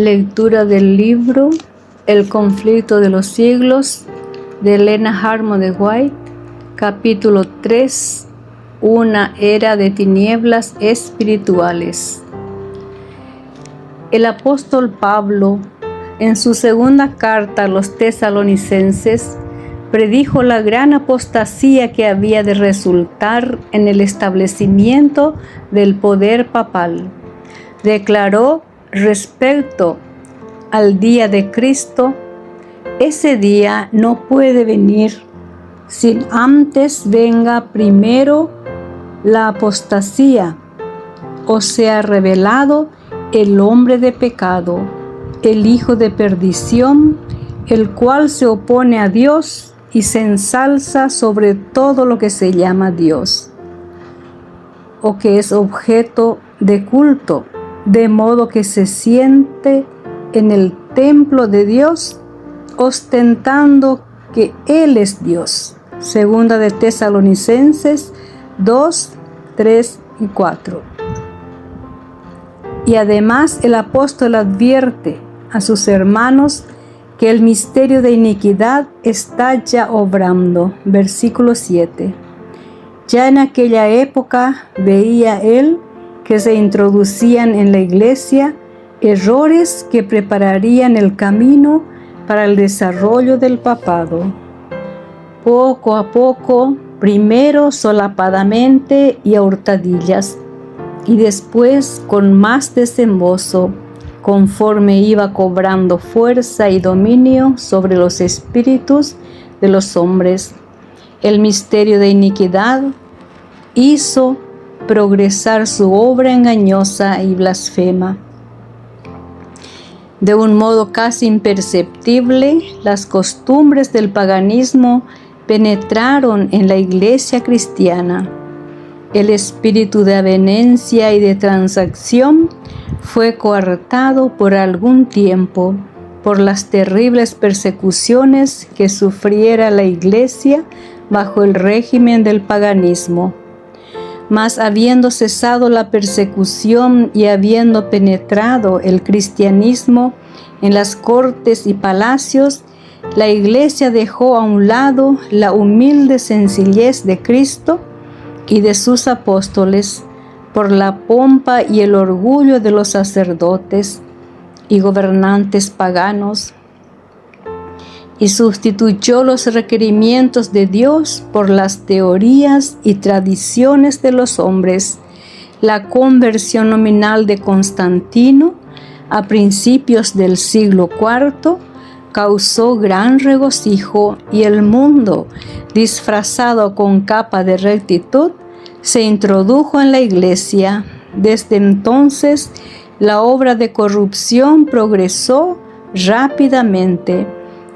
Lectura del libro El conflicto de los siglos de Elena Harmon de White, capítulo 3, una era de tinieblas espirituales. El apóstol Pablo, en su segunda carta a los tesalonicenses, predijo la gran apostasía que había de resultar en el establecimiento del poder papal. Declaró respecto al día de Cristo: ese día no puede venir sin antes venga primero la apostasía, o sea revelado el hombre de pecado, el hijo de perdición, el cual se opone a Dios y se ensalza sobre todo lo que se llama Dios, o que es objeto de culto, de modo que se siente en el templo de Dios, ostentando que Él es Dios. Segunda de Tesalonicenses 2, 3 y 4. Y además el apóstol advierte a sus hermanos que el misterio de iniquidad está ya obrando. Versículo 7. Ya en aquella época veía él que se introducían en la iglesia errores que prepararían el camino para el desarrollo del papado. Poco a poco, primero solapadamente y a hurtadillas, y después con más desembozo, conforme iba cobrando fuerza y dominio sobre los espíritus de los hombres, el misterio de iniquidad hizo progresar su obra engañosa y blasfema. De un modo casi imperceptible, las costumbres del paganismo penetraron en la iglesia cristiana. El espíritu de avenencia y de transacción fue coartado por algún tiempo por las terribles persecuciones que sufriera la iglesia bajo el régimen del paganismo. Mas habiendo cesado la persecución y habiendo penetrado el cristianismo en las cortes y palacios, la iglesia dejó a un lado la humilde sencillez de Cristo y de sus apóstoles por la pompa y el orgullo de los sacerdotes y gobernantes paganos, y sustituyó los requerimientos de Dios por las teorías y tradiciones de los hombres. La conversión nominal de Constantino a principios del siglo IV causó gran regocijo, y el mundo, disfrazado con capa de rectitud, se introdujo en la iglesia. Desde entonces, la obra de corrupción progresó rápidamente.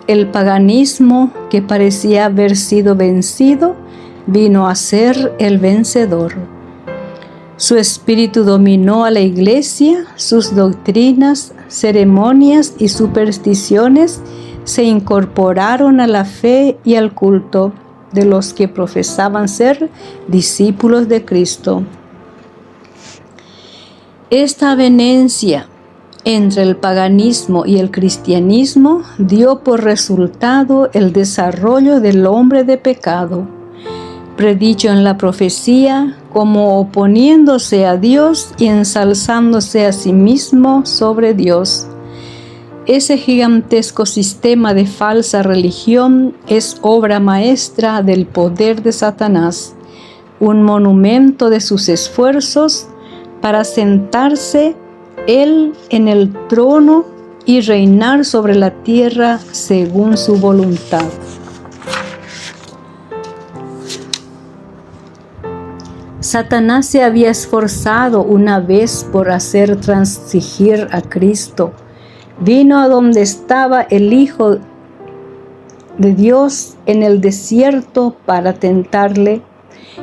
El paganismo, que parecía haber sido vencido, vino a ser el vencedor. Su espíritu dominó a la iglesia, sus doctrinas, ceremonias y supersticiones se incorporaron a la fe y al culto de los que profesaban ser discípulos de Cristo. Esta avenencia entre el paganismo y el cristianismo dio por resultado el desarrollo del hombre de pecado, predicho en la profecía como oponiéndose a Dios y ensalzándose a sí mismo sobre Dios. Ese gigantesco sistema de falsa religión es obra maestra del poder de Satanás, un monumento de sus esfuerzos para sentarse él en el trono y reinar sobre la tierra según su voluntad. Satanás se había esforzado una vez por hacer transigir a Cristo. Vino a donde estaba el Hijo de Dios en el desierto para tentarle,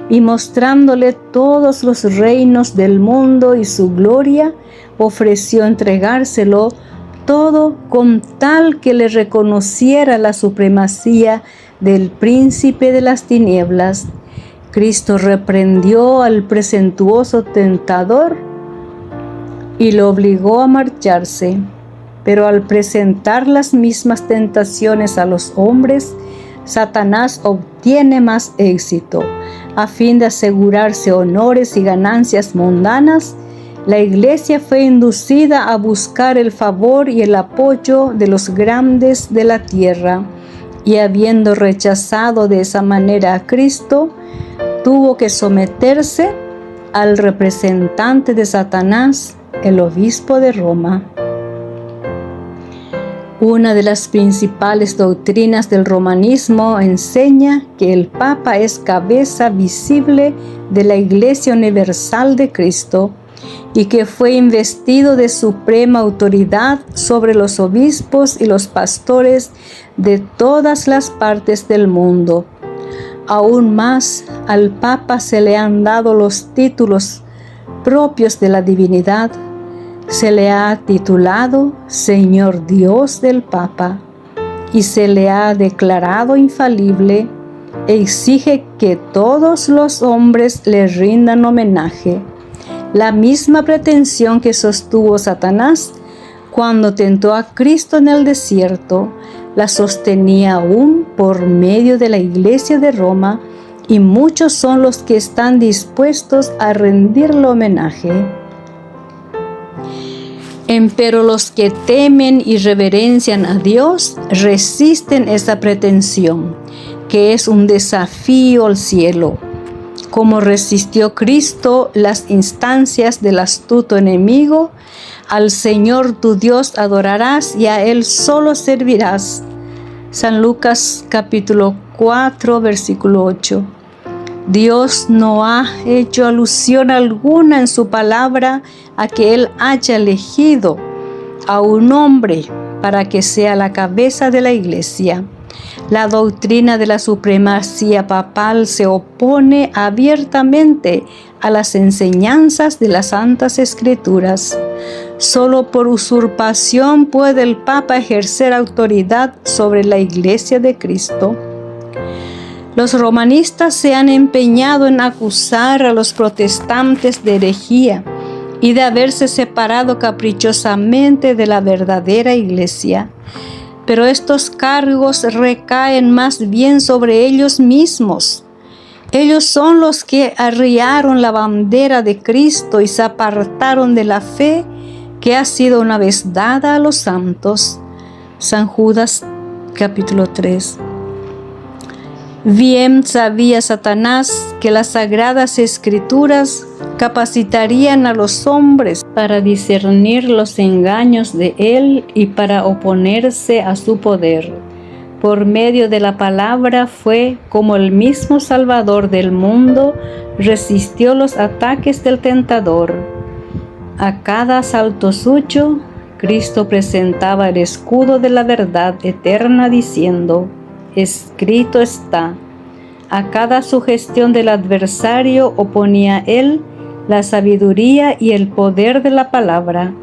y mostrándole todos los reinos del mundo y su gloria, ofreció entregárselo todo con tal que le reconociera la supremacía del príncipe de las tinieblas. Cristo reprendió al presuntuoso tentador y lo obligó a marcharse. pero al presentar las mismas tentaciones a los hombres, Satanás obtiene más éxito. A fin de asegurarse honores y ganancias mundanas, la Iglesia fue inducida a buscar el favor y el apoyo de los grandes de la tierra, y habiendo rechazado de esa manera a Cristo, tuvo que someterse al representante de Satanás, el obispo de Roma. Una de las principales doctrinas del romanismo enseña que el Papa es cabeza visible de la Iglesia Universal de Cristo y que fue investido de suprema autoridad sobre los obispos y los pastores de todas las partes del mundo. Aún más, al Papa se le han dado los títulos propios de la divinidad. Se le ha titulado Señor Dios del Papa y se le ha declarado infalible e exige que todos los hombres le rindan homenaje. La misma pretensión que sostuvo Satanás cuando tentó a Cristo en el desierto, la sostenía aún por medio de la Iglesia de Roma, y muchos son los que están dispuestos a rendirle homenaje. Empero los que temen y reverencian a Dios resisten esa pretensión, que es un desafío al cielo. Como resistió Cristo las instancias del astuto enemigo, al Señor tu Dios adorarás y a Él solo servirás. San Lucas capítulo 4, versículo 8. Dios no ha hecho alusión alguna en su palabra a que Él haya elegido a un hombre para que sea la cabeza de la Iglesia. La doctrina de la supremacía papal se opone abiertamente a las enseñanzas de las Santas Escrituras. Solo por usurpación puede el Papa ejercer autoridad sobre la Iglesia de Cristo. Los romanistas se han empeñado en acusar a los protestantes de herejía y de haberse separado caprichosamente de la verdadera Iglesia. Pero estos cargos recaen más bien sobre ellos mismos. Ellos son los que arriaron la bandera de Cristo y se apartaron de la fe que ha sido una vez dada a los santos. San Judas capítulo 3. Bien sabía Satanás que las sagradas escrituras capacitarían a los hombres para discernir los engaños de él y para oponerse a su poder. Por medio de la palabra fue como el mismo Salvador del mundo resistió los ataques del tentador. A cada asalto suyo, Cristo presentaba el escudo de la verdad eterna diciendo: escrito está. A cada sugestión del adversario oponía él la sabiduría y el poder de la palabra.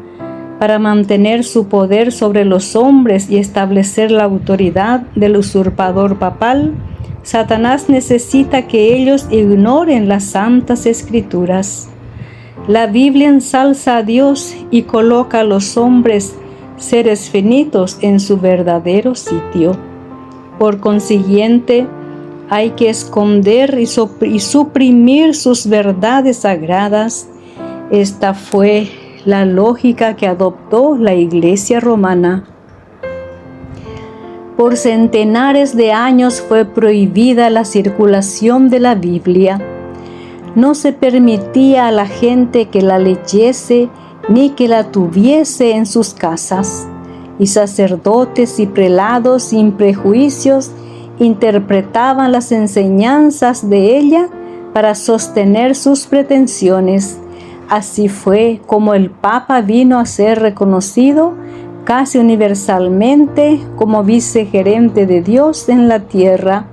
Para mantener su poder sobre los hombres y establecer la autoridad del usurpador papal, Satanás necesita que ellos ignoren las santas escrituras. La Biblia ensalza a Dios y coloca a los hombres, seres finitos, en su verdadero sitio. Por consiguiente, hay que esconder y suprimir sus verdades sagradas. Esta fue la lógica que adoptó la Iglesia romana. Por centenares de años fue prohibida la circulación de la Biblia. No se permitía a la gente que la leyese ni que la tuviese en sus casas, y sacerdotes y prelados sin prejuicios interpretaban las enseñanzas de ella para sostener sus pretensiones. Así fue como el Papa vino a ser reconocido casi universalmente como vicegerente de Dios en la tierra,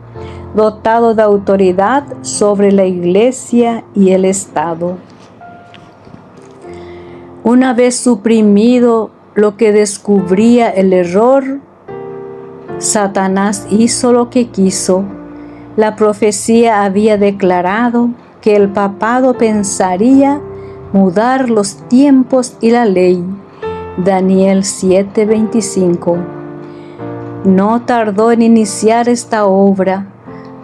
dotado de autoridad sobre la Iglesia y el Estado. Una vez suprimido lo que descubría el error, Satanás hizo lo que quiso. La profecía había declarado que el papado pensaría mudar los tiempos y la ley, Daniel 7:25. No tardó en iniciar esta obra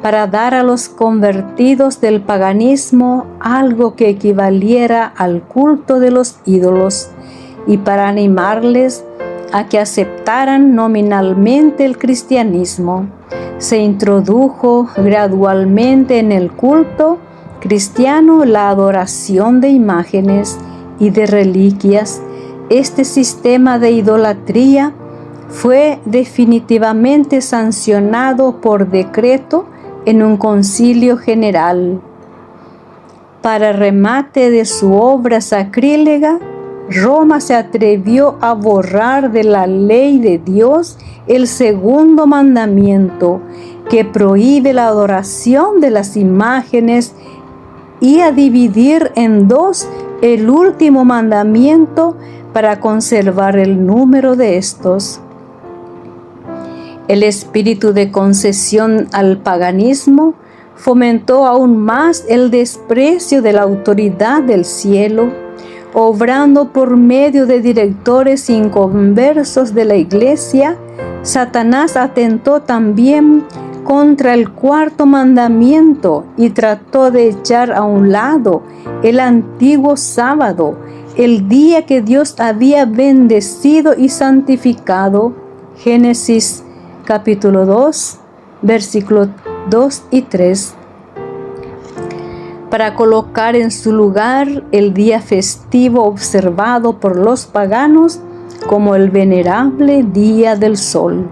para dar a los convertidos del paganismo algo que equivaliera al culto de los ídolos y para animarles a que aceptaran nominalmente el cristianismo. Se introdujo gradualmente en el culto cristiano la adoración de imágenes y de reliquias. Este sistema de idolatría fue definitivamente sancionado por decreto en un concilio general. Para remate de su obra sacrílega, Roma se atrevió a borrar de la ley de Dios el segundo mandamiento, que prohíbe la adoración de las imágenes, y a dividir en dos el último mandamiento para conservar el número de estos. El espíritu de concesión al paganismo fomentó aún más el desprecio de la autoridad del cielo, obrando por medio de directores inconversos de la Iglesia. Satanás atentó también contra el cuarto mandamiento y trató de echar a un lado el antiguo sábado, el día que Dios había bendecido y santificado. Génesis capítulo 2, versículos 2 y 3. Para colocar en su lugar el día festivo observado por los paganos como el venerable Día del Sol.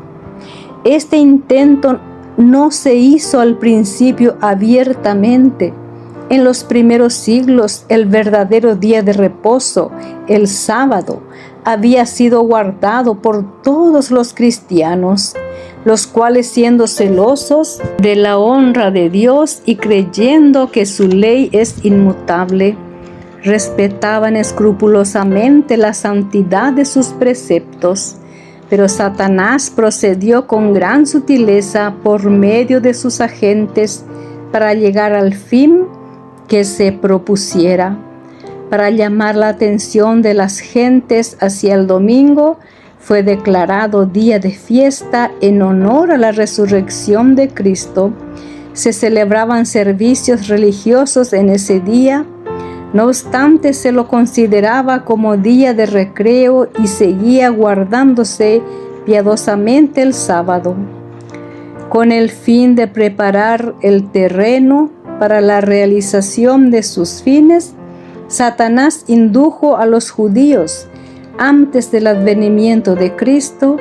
Este intento no se hizo al principio abiertamente. En los primeros siglos, el verdadero día de reposo, el sábado, había sido guardado por todos los cristianos, los cuales, siendo celosos de la honra de Dios y creyendo que su ley es inmutable, respetaban escrupulosamente la santidad de sus preceptos. Pero Satanás procedió con gran sutileza por medio de sus agentes para llegar al fin que se propusiera. Para llamar la atención de las gentes hacia el domingo, fue declarado día de fiesta en honor a la resurrección de Cristo. Se celebraban servicios religiosos en ese día. No obstante, se lo consideraba como día de recreo y seguía guardándose piadosamente el sábado. Con el fin de preparar el terreno para la realización de sus fines, Satanás indujo a los judíos, antes del advenimiento de Cristo,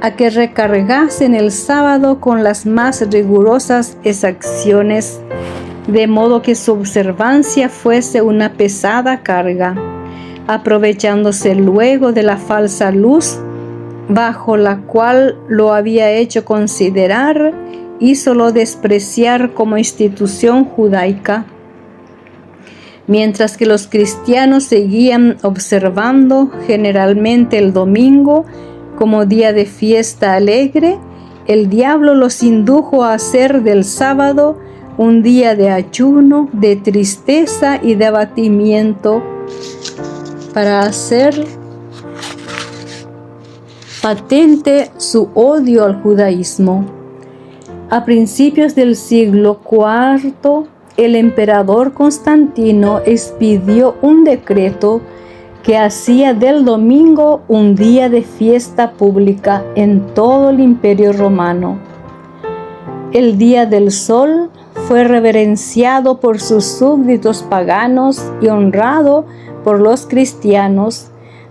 a que recargasen el sábado con las más rigurosas exacciones, de modo que su observancia fuese una pesada carga, aprovechándose luego de la falsa luz bajo la cual lo había hecho considerar, hízolo despreciar como institución judaica. Mientras que los cristianos seguían observando generalmente el domingo como día de fiesta alegre, el diablo los indujo a hacer del sábado un día de ayuno, de tristeza y de abatimiento, para hacer patente su odio al judaísmo. A principios del siglo IV, el emperador Constantino expidió un decreto que hacía del domingo un día de fiesta pública en todo el Imperio Romano. El Día del Sol fue reverenciado por sus súbditos paganos y honrado por los cristianos,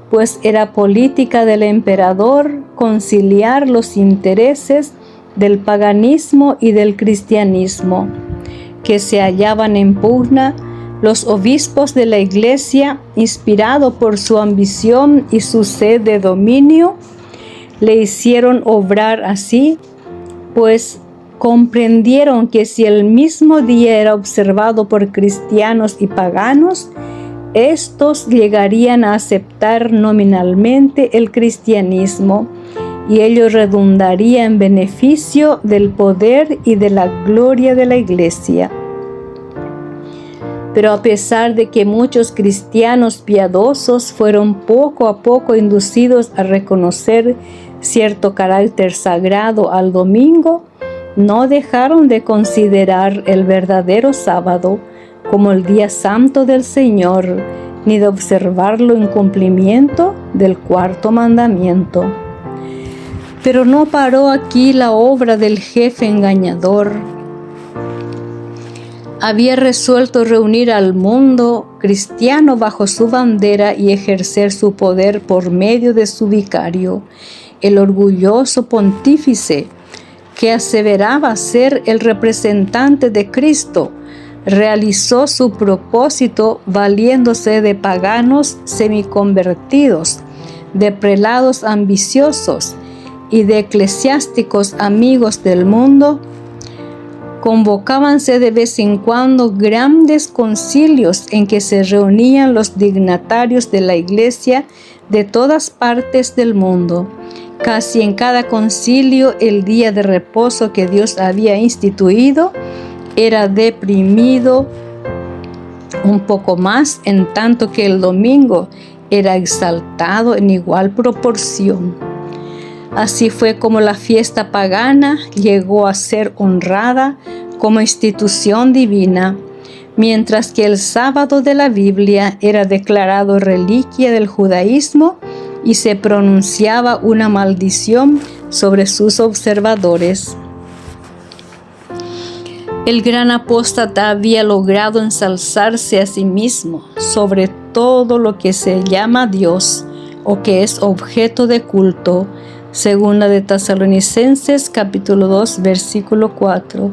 pues era política del emperador conciliar los intereses del paganismo y del cristianismo, que se hallaban en pugna. Los obispos de la Iglesia, inspirados por su ambición y su sed de dominio, le hicieron obrar así, pues comprendieron que si el mismo día era observado por cristianos y paganos, estos llegarían a aceptar nominalmente el cristianismo, y ello redundaría en beneficio del poder y de la gloria de la Iglesia. Pero a pesar de que muchos cristianos piadosos fueron poco a poco inducidos a reconocer cierto carácter sagrado al domingo, no dejaron de considerar el verdadero sábado como el día santo del Señor, ni de observarlo en cumplimiento del cuarto mandamiento. Pero no paró aquí la obra del jefe engañador. Había resuelto reunir al mundo cristiano bajo su bandera y ejercer su poder por medio de su vicario, el orgulloso pontífice, que aseveraba ser el representante de Cristo. Realizó su propósito valiéndose de paganos semiconvertidos, de prelados ambiciosos y de eclesiásticos amigos del mundo. Convocábanse de vez en cuando grandes concilios en que se reunían los dignatarios de la Iglesia de todas partes del mundo. Casi en cada concilio el día de reposo que Dios había instituido era deprimido un poco más, en tanto que el domingo era exaltado en igual proporción. Así fue como la fiesta pagana llegó a ser honrada como institución divina, mientras que el sábado de la Biblia era declarado reliquia del judaísmo y se pronunciaba una maldición sobre sus observadores. El gran apóstata había logrado ensalzarse a sí mismo sobre todo lo que se llama Dios o que es objeto de culto. Segunda de Tesalonicenses capítulo 2 versículo 4.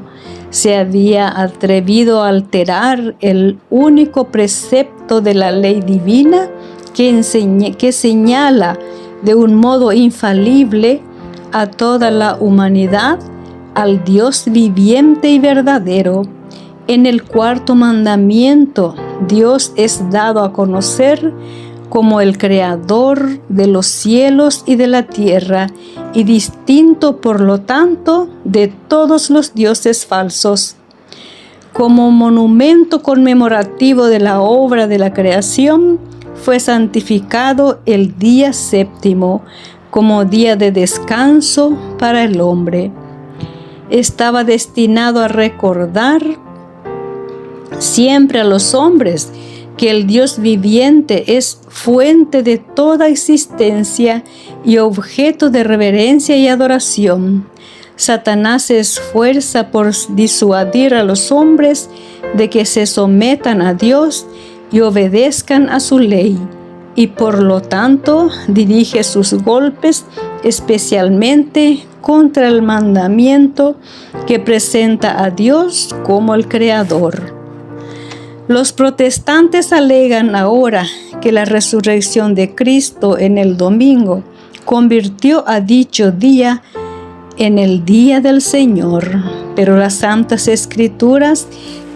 Se había atrevido a alterar el único precepto de la ley divina que señala de un modo infalible a toda la humanidad al Dios viviente y verdadero. En el cuarto mandamiento, Dios es dado a conocer como el creador de los cielos y de la tierra, y distinto, por lo tanto, de todos los dioses falsos. Como monumento conmemorativo de la obra de la creación, fue santificado el día séptimo como día de descanso para el hombre. Estaba destinado a recordar siempre a los hombres que el Dios viviente es fuente de toda existencia y objeto de reverencia y adoración. Satanás se esfuerza por disuadir a los hombres de que se sometan a Dios y obedezcan a su ley, y por lo tanto dirige sus golpes especialmente contra el mandamiento que presenta a Dios como el Creador. Los protestantes alegan ahora que la resurrección de Cristo en el domingo convirtió a dicho día en el día del Señor, pero las Santas Escrituras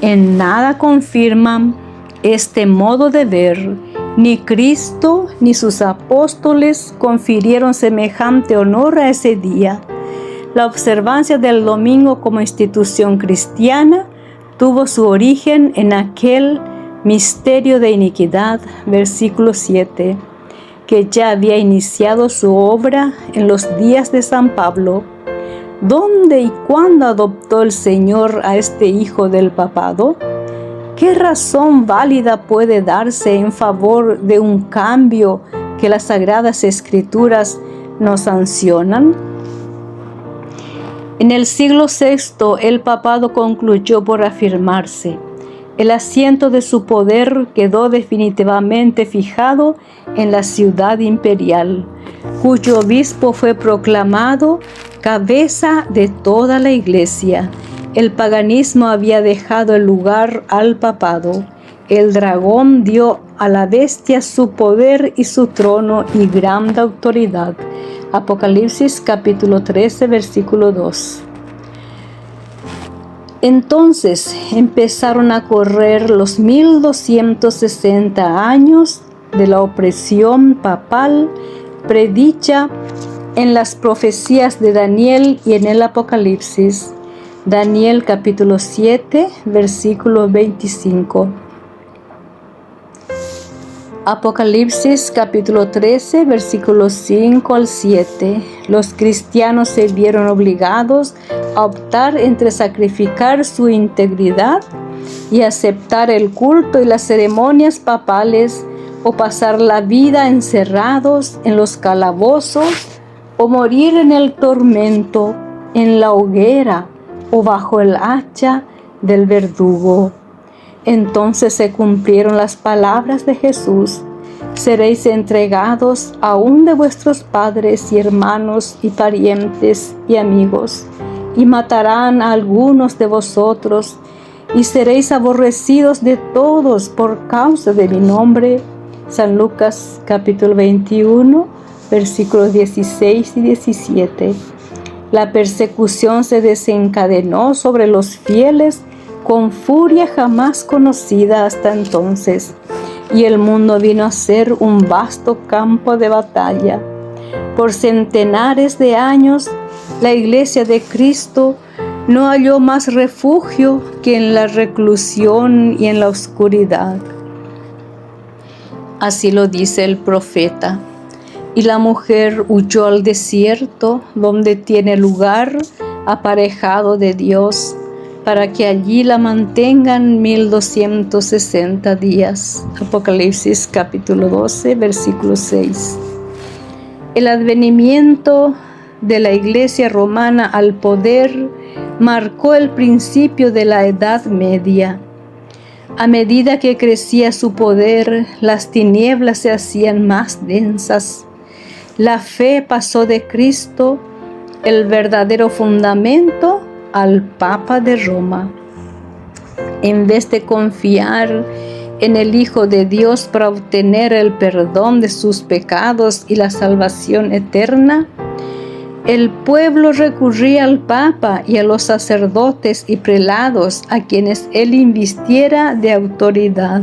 en nada confirman este modo de ver. Ni Cristo ni sus apóstoles confirieron semejante honor a ese día. La observancia del domingo como institución cristiana tuvo su origen en aquel misterio de iniquidad, versículo 7, que ya había iniciado su obra en los días de San Pablo. ¿Dónde y cuándo adoptó el Señor a este hijo del papado? ¿Qué razón válida puede darse en favor de un cambio que las Sagradas Escrituras nos sancionan? En el siglo VI, el papado concluyó por afirmarse. El asiento de su poder quedó definitivamente fijado en la ciudad imperial, cuyo obispo fue proclamado cabeza de toda la Iglesia. El paganismo había dejado el lugar al papado. El dragón dio a la bestia su poder y su trono y gran autoridad. Apocalipsis capítulo 13, versículo 2. Entonces empezaron a correr los 1260 años de la opresión papal predicha en las profecías de Daniel y en el Apocalipsis. Daniel capítulo 7, versículo 25. Apocalipsis capítulo 13, versículos 5 al 7. Los cristianos se vieron obligados a optar entre sacrificar su integridad y aceptar el culto y las ceremonias papales, o pasar la vida encerrados en los calabozos, o morir en el tormento, en la hoguera o bajo el hacha del verdugo. Entonces se cumplieron las palabras de Jesús: seréis entregados aún de vuestros padres y hermanos y parientes y amigos, y matarán a algunos de vosotros, y seréis aborrecidos de todos por causa de mi nombre. San Lucas capítulo 21, versículos 16 y 17. La persecución se desencadenó sobre los fieles con furia jamás conocida hasta entonces, y el mundo vino a ser un vasto campo de batalla. Por centenares de años, la Iglesia de Cristo no halló más refugio que en la reclusión y en la oscuridad. Así lo dice el profeta. Y la mujer huyó al desierto, donde tiene lugar aparejado de Dios, para que allí la mantengan 1260 días. Apocalipsis capítulo 12, versículo 6. El advenimiento de la Iglesia romana al poder marcó el principio de la Edad Media. A medida que crecía su poder, las tinieblas se hacían más densas. La fe pasó de Cristo, el verdadero fundamento, al Papa de Roma. En vez de confiar en el Hijo de Dios para obtener el perdón de sus pecados y la salvación eterna, el pueblo recurría al Papa y a los sacerdotes y prelados a quienes él invistiera de autoridad.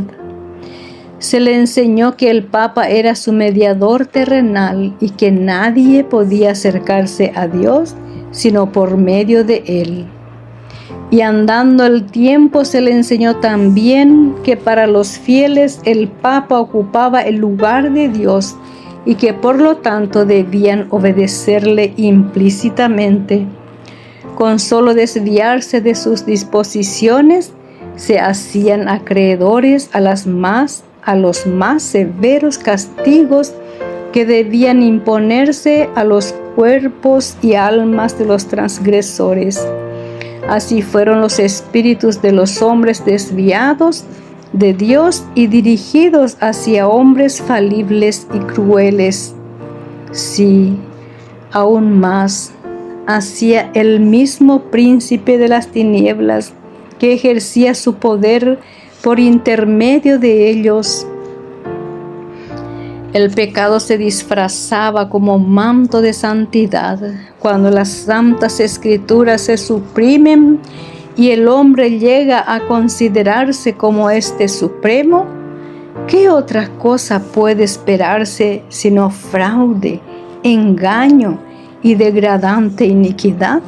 Se le enseñó que el Papa era su mediador terrenal y que nadie podía acercarse a Dios sino por medio de él. Y andando el tiempo se le enseñó también que para los fieles el Papa ocupaba el lugar de Dios y que por lo tanto debían obedecerle implícitamente. Con solo desviarse de sus disposiciones, se hacían acreedores a los más severos castigos que debían imponerse a los cuerpos y almas de los transgresores. Así fueron los espíritus de los hombres desviados de Dios y dirigidos hacia hombres falibles y crueles. Sí, aún más, hacia el mismo príncipe de las tinieblas que ejercía su poder por intermedio de ellos. El pecado se disfrazaba como manto de santidad. Cuando las santas escrituras se suprimen y el hombre llega a considerarse como este supremo, ¿qué otra cosa puede esperarse sino fraude, engaño y degradante iniquidad?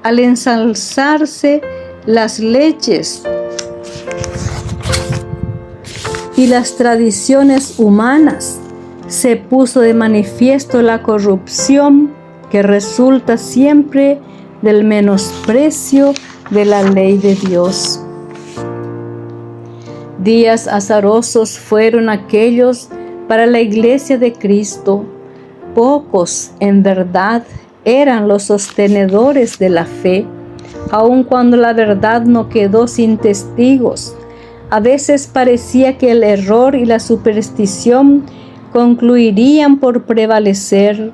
Al ensalzarse las leyes y las tradiciones humanas, se puso de manifiesto la corrupción que resulta siempre del menosprecio de la ley de Dios. Días azarosos fueron aquellos para la Iglesia de Cristo. Pocos, en verdad, eran los sostenedores de la fe, aun cuando la verdad no quedó sin testigos. A veces parecía que el error y la superstición concluirían por prevalecer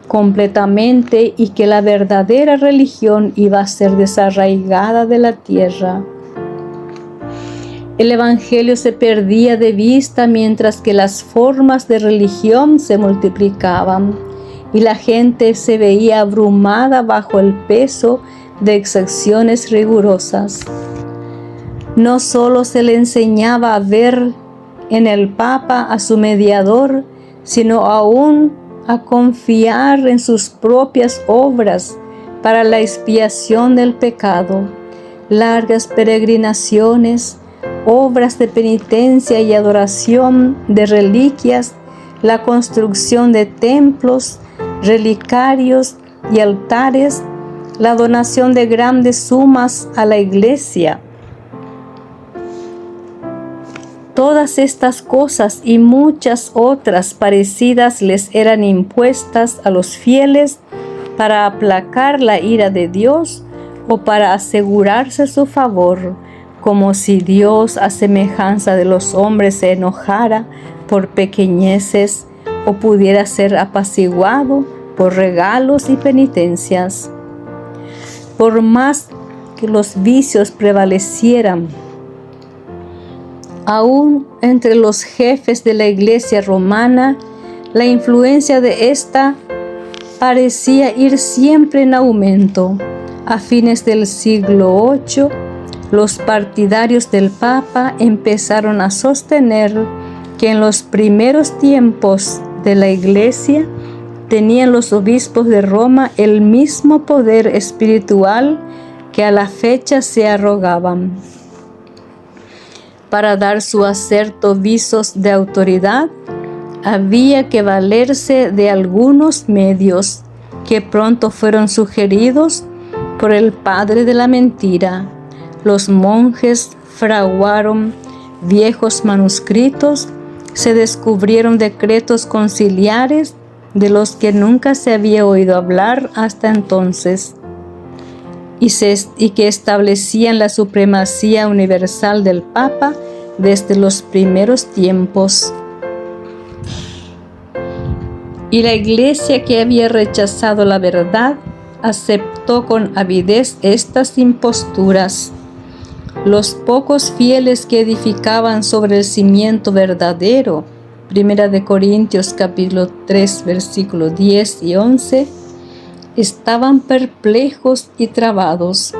completamente y que la verdadera religión iba a ser desarraigada de la tierra. El Evangelio se perdía de vista mientras que las formas de religión se multiplicaban y la gente se veía abrumada bajo el peso de exacciones rigurosas. No solo se le enseñaba a ver en el Papa a su mediador, sino aún a confiar en sus propias obras para la expiación del pecado. Largas peregrinaciones, obras de penitencia y adoración de reliquias, la construcción de templos, relicarios y altares, la donación de grandes sumas a la iglesia. Todas estas cosas y muchas otras parecidas les eran impuestas a los fieles para aplacar la ira de Dios o para asegurarse su favor, como si Dios a semejanza de los hombres se enojara por pequeñeces o pudiera ser apaciguado por regalos y penitencias. Por más que los vicios prevalecieran, aún entre los jefes de la Iglesia romana, la influencia de esta parecía ir siempre en aumento. A fines del siglo VIII, los partidarios del Papa empezaron a sostener que en los primeros tiempos de la Iglesia tenían los obispos de Roma el mismo poder espiritual que a la fecha se arrogaban. Para dar su acerto visos de autoridad, había que valerse de algunos medios que pronto fueron sugeridos por el padre de la mentira. Los monjes fraguaron viejos manuscritos, se descubrieron decretos conciliares de los que nunca se había oído hablar hasta entonces, y que establecían la supremacía universal del Papa desde los primeros tiempos. Y la Iglesia, que había rechazado la verdad, aceptó con avidez estas imposturas. Los pocos fieles que edificaban sobre el cimiento verdadero, 1 Corintios capítulo 3, versículos 10 y 11, estaban perplejos y trabados,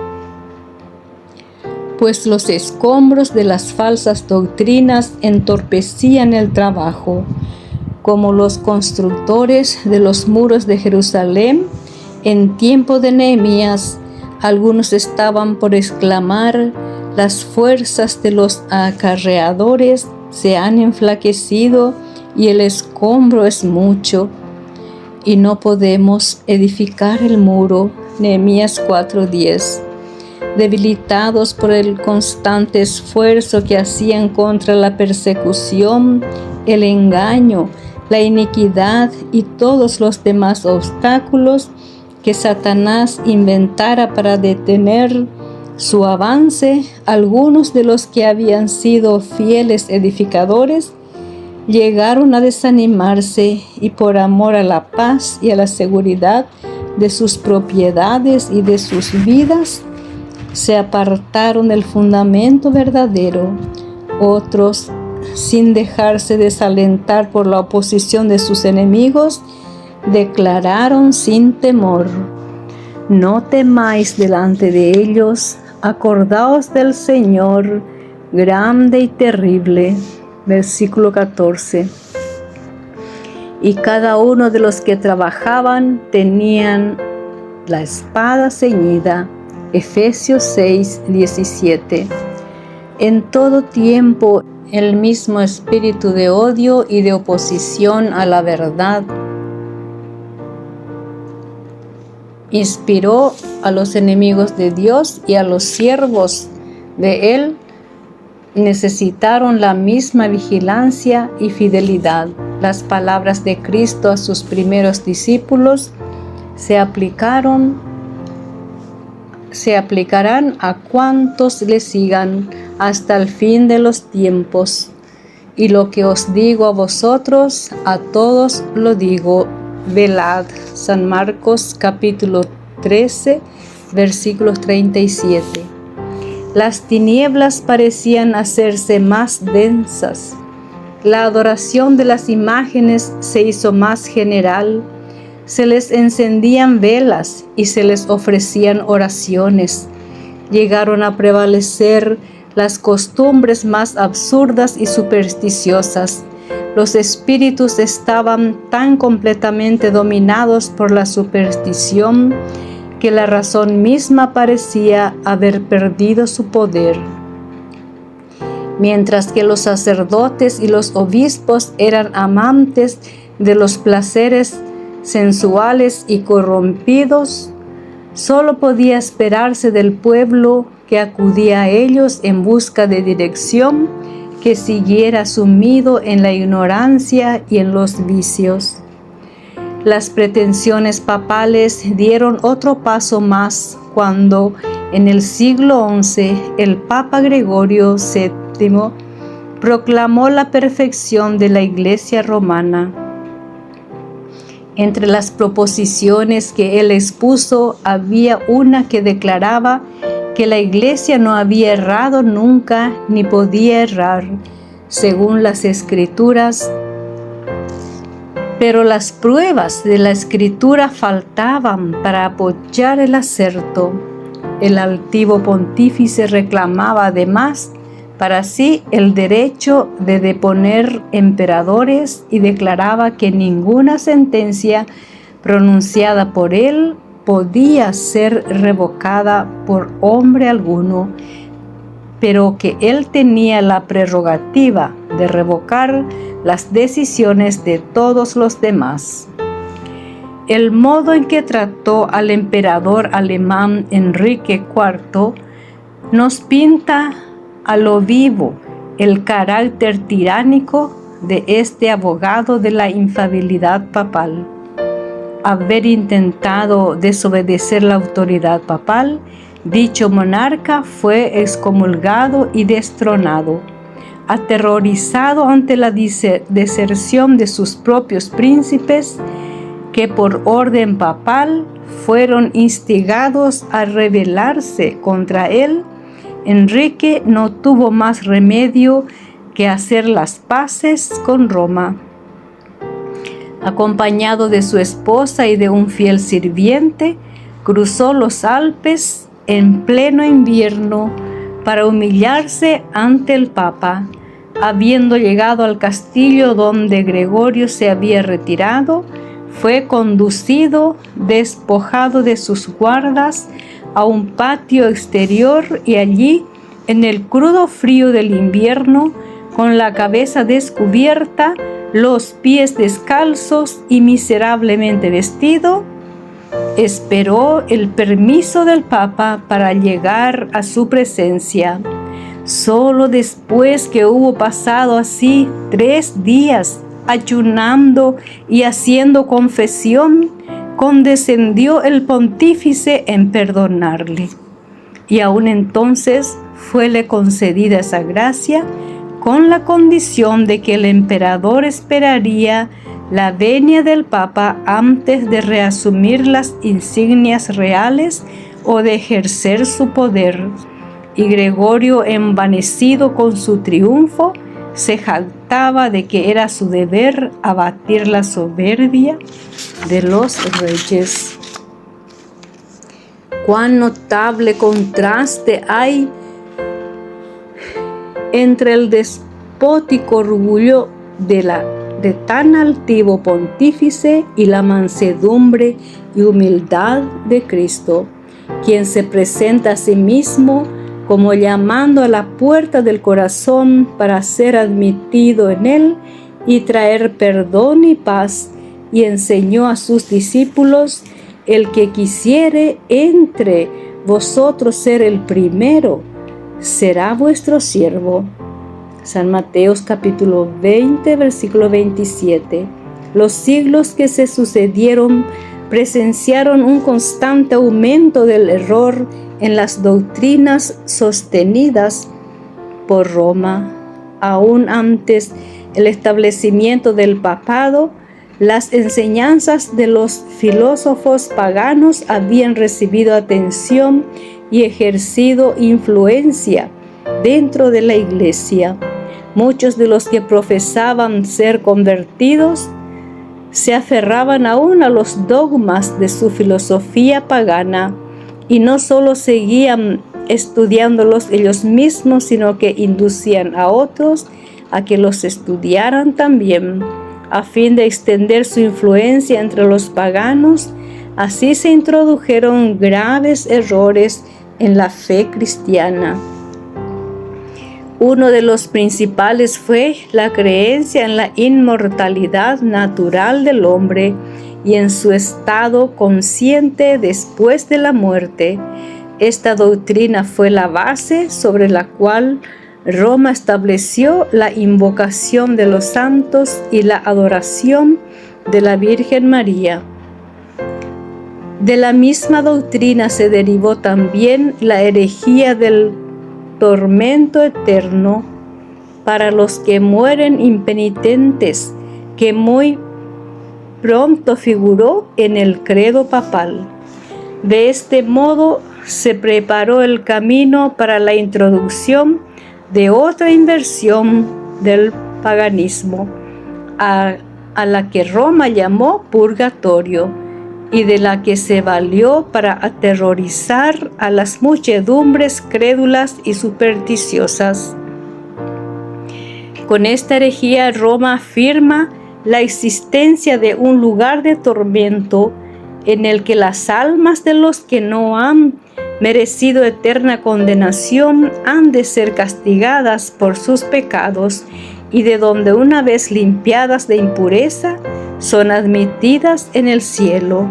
pues los escombros de las falsas doctrinas entorpecían el trabajo, como los constructores de los muros de Jerusalén en tiempo de Nehemías. Algunos estaban por exclamar: las fuerzas de los acarreadores se han enflaquecido y el escombro es mucho, y no podemos edificar el muro. Nehemías 4:10. Debilitados por el constante esfuerzo que hacían contra la persecución, el engaño, la iniquidad y todos los demás obstáculos que Satanás inventara para detener su avance, algunos de los que habían sido fieles edificadores llegaron a desanimarse y por amor a la paz y a la seguridad de sus propiedades y de sus vidas, se apartaron del fundamento verdadero. Otros, sin dejarse desalentar por la oposición de sus enemigos, declararon sin temor: no temáis delante de ellos, acordaos del Señor, grande y terrible. Versículo 14. Y cada uno de los que trabajaban tenían la espada ceñida. Efesios 6:17. En todo tiempo el mismo espíritu de odio y de oposición a la verdad inspiró a los enemigos de Dios, y a los siervos de Él necesitaron la misma vigilancia y fidelidad. Las palabras de Cristo a sus primeros discípulos se aplicarán a cuantos le sigan hasta el fin de los tiempos. Y lo que os digo a vosotros, a todos lo digo: velad. San Marcos capítulo 13, versículos 37. Las tinieblas parecían hacerse más densas. La adoración de las imágenes se hizo más general. Se les encendían velas y se les ofrecían oraciones. Llegaron a prevalecer las costumbres más absurdas y supersticiosas. Los espíritus estaban tan completamente dominados por la superstición que la razón misma parecía haber perdido su poder. mientras que los sacerdotes y los obispos eran amantes de los placeres sensuales y corrompidos, solo podía esperarse del pueblo que acudía a ellos en busca de dirección que siguiera sumido en la ignorancia y en los vicios. Las pretensiones papales dieron otro paso más cuando, en el siglo XI, el Papa Gregorio VII proclamó la perfección de la Iglesia romana. Entre las proposiciones que él expuso había una que declaraba que la Iglesia no había errado nunca ni podía errar, según las Escrituras, pero las pruebas de la Escritura faltaban para apoyar el aserto. El altivo pontífice reclamaba además para sí el derecho de deponer emperadores y declaraba que ninguna sentencia pronunciada por él podía ser revocada por hombre alguno, pero que él tenía la prerrogativa de revocar las decisiones de todos los demás. El modo en que trató al emperador alemán Enrique IV nos pinta a lo vivo el carácter tiránico de este abogado de la infalibilidad papal. Haber intentado desobedecer la autoridad papal, dicho monarca fue excomulgado y destronado. Aterrorizado ante la deserción de sus propios príncipes, que por orden papal fueron instigados a rebelarse contra él, Enrique no tuvo más remedio que hacer las paces con Roma. Acompañado de su esposa y de un fiel sirviente, cruzó los Alpes en pleno invierno para humillarse ante el Papa. Habiendo llegado al castillo donde Gregorio se había retirado, fue conducido, despojado de sus guardas, a un patio exterior y allí, en el crudo frío del invierno, con la cabeza descubierta, los pies descalzos y miserablemente vestido, esperó el permiso del Papa para llegar a su presencia. Solo después que hubo pasado así 3 días ayunando y haciendo confesión, condescendió el pontífice en perdonarle. Y aún entonces fuele concedida esa gracia, con la condición de que el emperador esperaría la venia del Papa antes de reasumir las insignias reales o de ejercer su poder. Y Gregorio, envanecido con su triunfo, se jactaba de que era su deber abatir la soberbia de los reyes. Cuán notable contraste hay entre el despótico orgullo de tan altivo pontífice y la mansedumbre y humildad de Cristo, quien se presenta a sí mismo como llamando a la puerta del corazón para ser admitido en él y traer perdón y paz, y enseñó a sus discípulos: el que quisiere entre vosotros ser el primero, será vuestro siervo. San Mateo capítulo 20, versículo 27. Los siglos que se sucedieron presenciaron un constante aumento del error en las doctrinas sostenidas por Roma. Aún antes el establecimiento del papado, las enseñanzas de los filósofos paganos habían recibido atención y ejercido influencia dentro de la Iglesia. Muchos de los que profesaban ser convertidos se aferraban aún a los dogmas de su filosofía pagana y no solo seguían estudiándolos ellos mismos, sino que inducían a otros a que los estudiaran también, a fin de extender su influencia entre los paganos. Así se introdujeron graves errores en la fe cristiana. Uno de los principales fue la creencia en la inmortalidad natural del hombre y en su estado consciente después de la muerte. Esta doctrina fue la base sobre la cual Roma estableció la invocación de los santos y la adoración de la Virgen María. De la misma doctrina se derivó también la herejía del tormento eterno para los que mueren impenitentes, que muy pronto figuró en el credo papal. De este modo se preparó el camino para la introducción de otra inversión del paganismo, a la que Roma llamó purgatorio, y de la que se valió para aterrorizar a las muchedumbres crédulas y supersticiosas. Con esta herejía Roma afirma la existencia de un lugar de tormento en el que las almas de los que no han merecido eterna condenación han de ser castigadas por sus pecados, y de donde una vez limpiadas de impureza son admitidas en el cielo.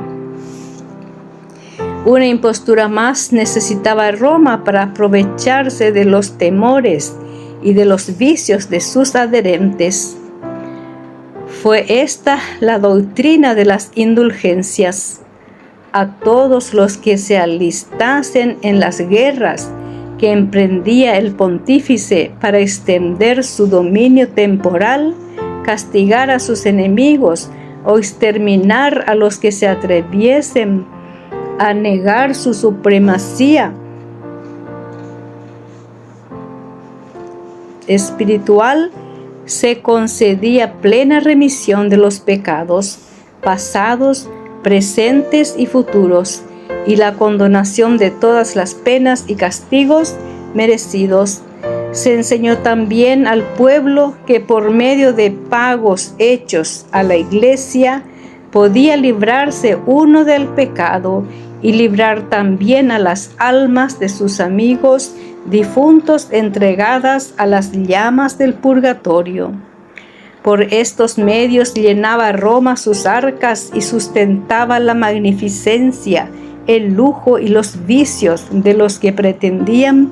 Una impostura más necesitaba Roma para aprovecharse de los temores y de los vicios de sus adherentes. Fue esta la doctrina de las indulgencias. A todos los que se alistasen en las guerras que emprendía el pontífice para extender su dominio temporal, castigar a sus enemigos o exterminar a los que se atreviesen a negar su supremacía espiritual, se concedía plena remisión de los pecados pasados, presentes y futuros, y la condonación de todas las penas y castigos merecidos. Se enseñó también al pueblo que por medio de pagos hechos a la Iglesia podía librarse uno del pecado y librar también a las almas de sus amigos difuntos entregadas a las llamas del purgatorio. Por estos medios llenaba Roma sus arcas y sustentaba la magnificencia, el lujo y los vicios de los que pretendían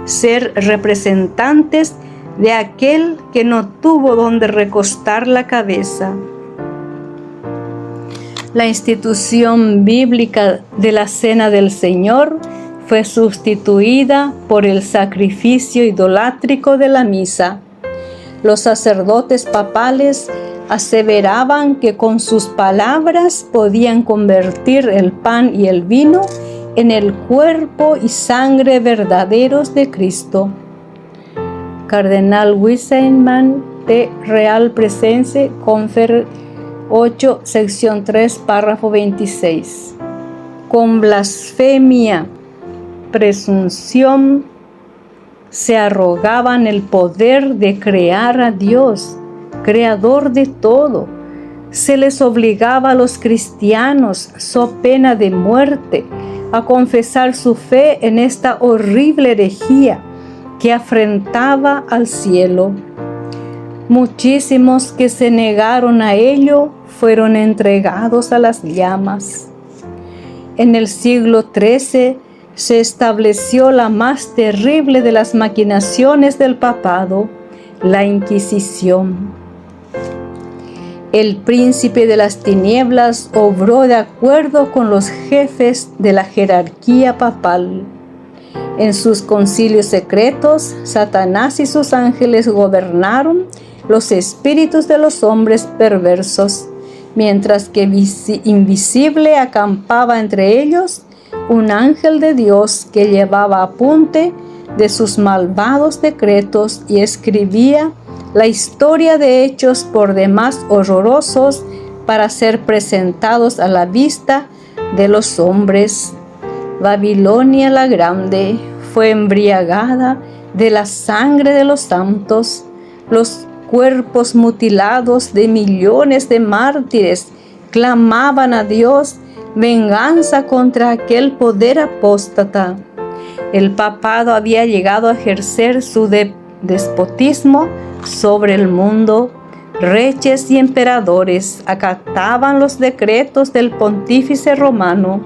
ser representantes de aquel que no tuvo donde recostar la cabeza. La institución bíblica de la Cena del Señor fue sustituida por el sacrificio idolátrico de la misa. Los sacerdotes papales aseveraban que con sus palabras podían convertir el pan y el vino en el cuerpo y sangre verdaderos de Cristo. Cardenal Wiseman de Real Presence, Confer 8, sección 3, párrafo 26. Con blasfemia, presunción, se arrogaban el poder de crear a Dios, creador de todo. Se les obligaba a los cristianos, so pena de muerte, a confesar su fe en esta horrible herejía que afrentaba al cielo. Muchísimos que se negaron a ello fueron entregados a las llamas. En el siglo XIII se estableció la más terrible de las maquinaciones del papado, la Inquisición. El príncipe de las tinieblas obró de acuerdo con los jefes de la jerarquía papal. En sus concilios secretos, Satanás y sus ángeles gobernaron los espíritus de los hombres perversos, mientras que invisible acampaba entre ellos un ángel de Dios que llevaba apunte de sus malvados decretos y escribía la historia de hechos por demás horrorosos para ser presentados a la vista de los hombres. Babilonia la Grande fue embriagada de la sangre de los santos. Los cuerpos mutilados de millones de mártires clamaban a Dios venganza contra aquel poder apóstata. El papado había llegado a ejercer su despotismo sobre el mundo. Reyes y emperadores acataban los decretos del pontífice romano.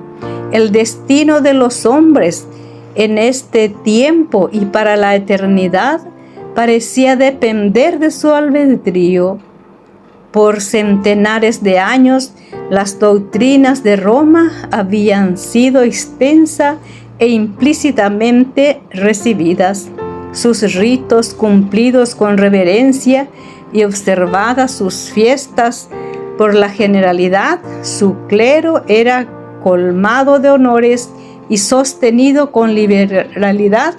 El destino de los hombres en este tiempo y para la eternidad parecía depender de su albedrío. Por centenares de años, las doctrinas de Roma habían sido extensa e implícitamente recibidas, sus ritos cumplidos con reverencia y observadas sus fiestas por la generalidad. Su clero era colmado de honores y sostenido con liberalidad.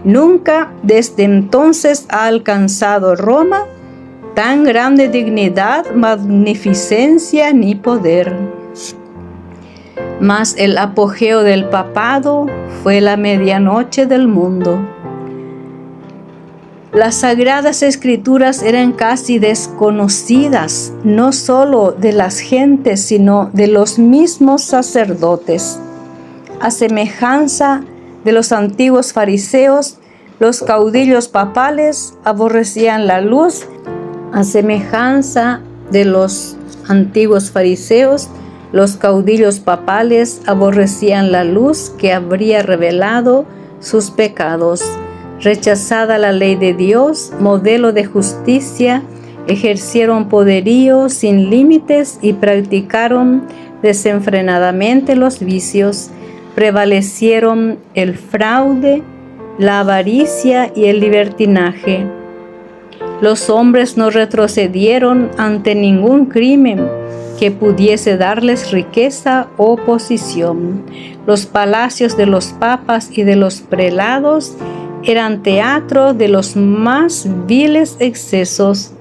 Nunca desde entonces ha alcanzado Roma tan grande dignidad, magnificencia ni poder. Mas el apogeo del papado fue la medianoche del mundo. Las sagradas escrituras eran casi desconocidas, no solo de las gentes, sino de los mismos sacerdotes. A semejanza de los antiguos fariseos, los caudillos papales aborrecían la luz. A semejanza de los antiguos fariseos, los caudillos papales aborrecían la luz que habría revelado sus pecados. Rechazada la ley de Dios, modelo de justicia, ejercieron poderío sin límites y practicaron desenfrenadamente los vicios. Prevalecieron el fraude, la avaricia y el libertinaje. Los hombres no retrocedieron ante ningún crimen que pudiese darles riqueza o posición. Los palacios de los papas y de los prelados eran teatro de los más viles excesos.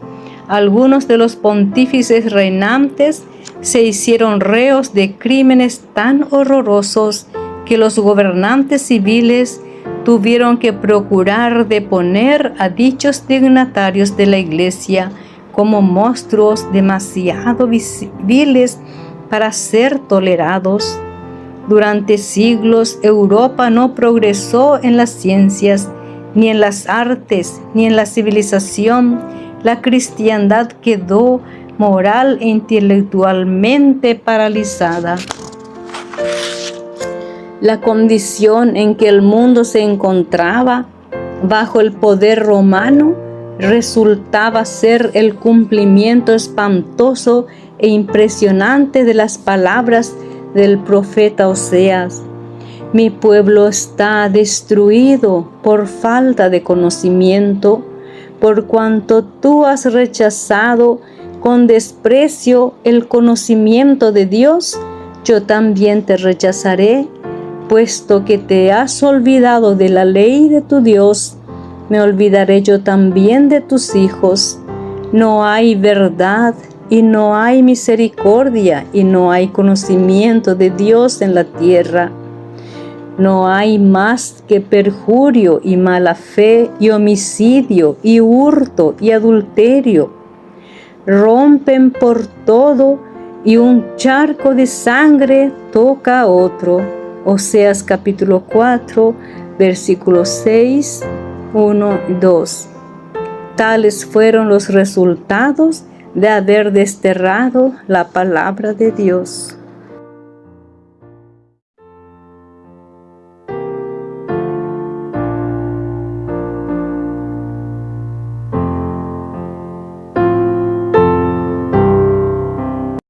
Algunos de los pontífices reinantes se hicieron reos de crímenes tan horrorosos que los gobernantes civiles tuvieron que procurar deponer a dichos dignatarios de la Iglesia como monstruos demasiado viles para ser tolerados. Durante siglos, Europa no progresó en las ciencias, ni en las artes, ni en la civilización. La cristiandad quedó moral e intelectualmente paralizada. La condición en que el mundo se encontraba bajo el poder romano resultaba ser el cumplimiento espantoso e impresionante de las palabras del profeta Oseas. Mi pueblo está destruido por falta de conocimiento, por cuanto tú has rechazado con desprecio el conocimiento de Dios, yo también te rechazaré, puesto que te has olvidado de la ley de tu Dios, me olvidaré yo también de tus hijos. No hay verdad y no hay misericordia y no hay conocimiento de Dios en la tierra. No hay más que perjurio y mala fe y homicidio y hurto y adulterio. Rompen por todo y un charco de sangre toca a otro. Oseas capítulo 4, versículos 6, 1 y 2. Tales fueron los resultados de haber desterrado la palabra de Dios.